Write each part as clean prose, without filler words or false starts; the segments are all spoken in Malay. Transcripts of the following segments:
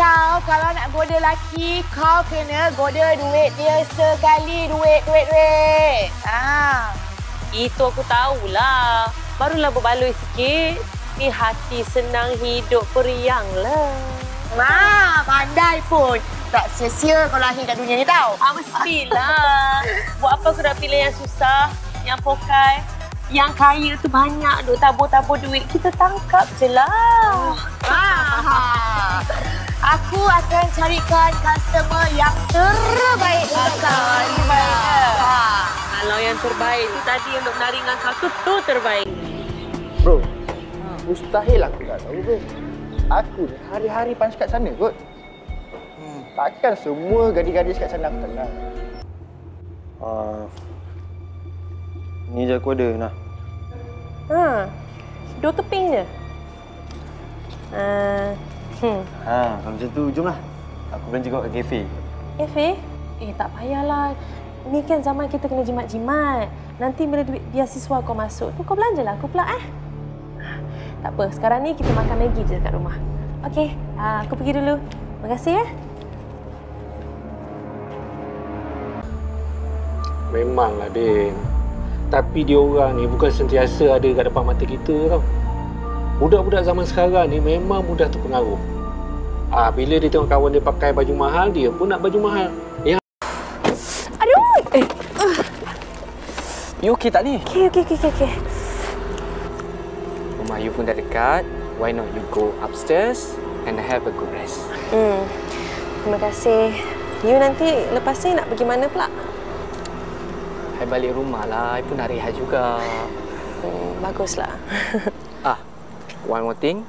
Kau kalau nak goda lelaki, kau kena goda duit dia sekali. Duit. Itu aku tahulah. Barulah berbaloi sikit. Ni hati senang hidup periang lah. Pandai pun. Tak sia-sia kau lahir kat dunia ni tau. Mestilah. Buat apa aku nak pilih yang susah, yang pokai, yang kaya tu banyak duk tabur-tabur duit. Kita tangkap je lah. Aku akan carikan customer yang terbaik untuk kau. Kalau yang terbaik tu tadi untuk menari dengan kau tu terbaik. Bro, mustahil aku tak tahu bro. Aku ni hari-hari punch kat sana kot. Takkan semua gadis-gadis kat sana aku kenal. Ni je aku ada, nah. 2 keping je. Kalau macam tu, jomlah. Aku belanja kau kat kafe. Kafe? Tak payahlah. Ni kan zaman kita kena jimat-jimat. Nanti bila duit biasiswa kau masuk tu, kau belanjalah aku pula Tak apa, sekarang ni kita makan Maggi je kat rumah. Okey, aku pergi dulu. Terima kasih ya. Memanglah, Din. Tapi diorang ni bukan sentiasa ada kat depan mata kita tau. Budak-budak zaman sekarang ni memang mudah terpengaruh. Bila dia tengok kawan dia pakai baju mahal, dia pun nak baju mahal. Aduh! You okey tak ni? Okey. Rumah you pun dah dekat. Why not you go upstairs and have a good rest? Terima kasih. You nanti lepas ni nak pergi mana pula? I balik rumah lah. I pun nak rehat juga. Baguslah. One more thing.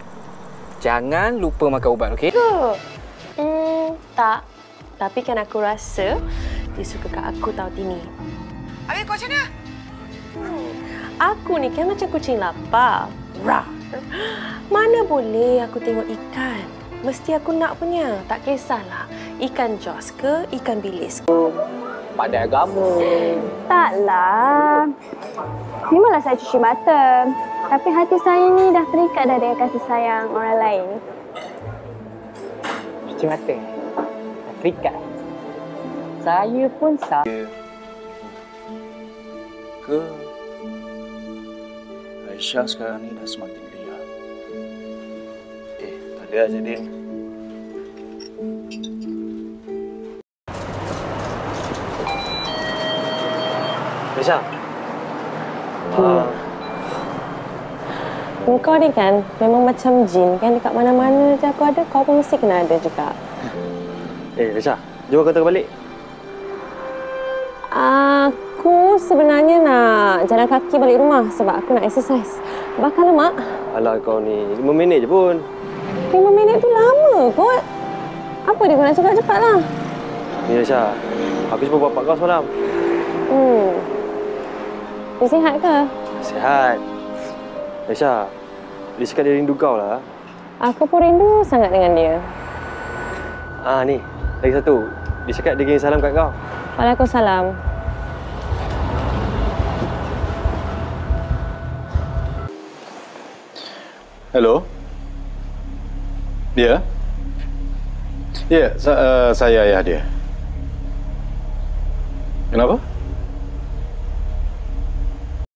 Jangan lupa makan ubat, okey? Tak. Tapi kan aku rasa dia suka kat aku tahu Tini. Habis kau macam mana? Aku ni kan macam kucing lapar. Rah. Mana boleh aku tengok ikan. Mesti aku nak punya. Tak kisahlah. Ikan jos ke, ikan bilis ke. Pandai agama. Taklah. Memanglah saya cuci mata. Tapi hati saya ni dah terikat dah dengan kasih sayang orang lain. Cuci mata. Afrika. Saya pun sama. Ke Aisyah sekarang ni dah semakin liar. Tak ada aja, Din. Aisyah. Kau ni kan memang macam jin kan, dekat mana-mana je aku ada, kau pun mesti kena ada juga. Aisyah, jom kata balik. Aku sebenarnya nak jalan kaki balik rumah sebab aku nak exercise. Bakar lemak. Alah kau ni, 5 minit je pun. 5 minit tu lama kot. Apa dia kau nak cakap cepatlah. Ni Aisyah, aku jumpa bapak kau semalam. Dia sihat ke? Sihat. Aisyah, dia cakap dia rindu kau lah. Aku pun rindu sangat dengan dia. Ni, lagi satu. Dia cakap dia kirim salam kat kau. Waalaikumsalam. Hello? Dia? Ya, saya ayah dia. Kenapa?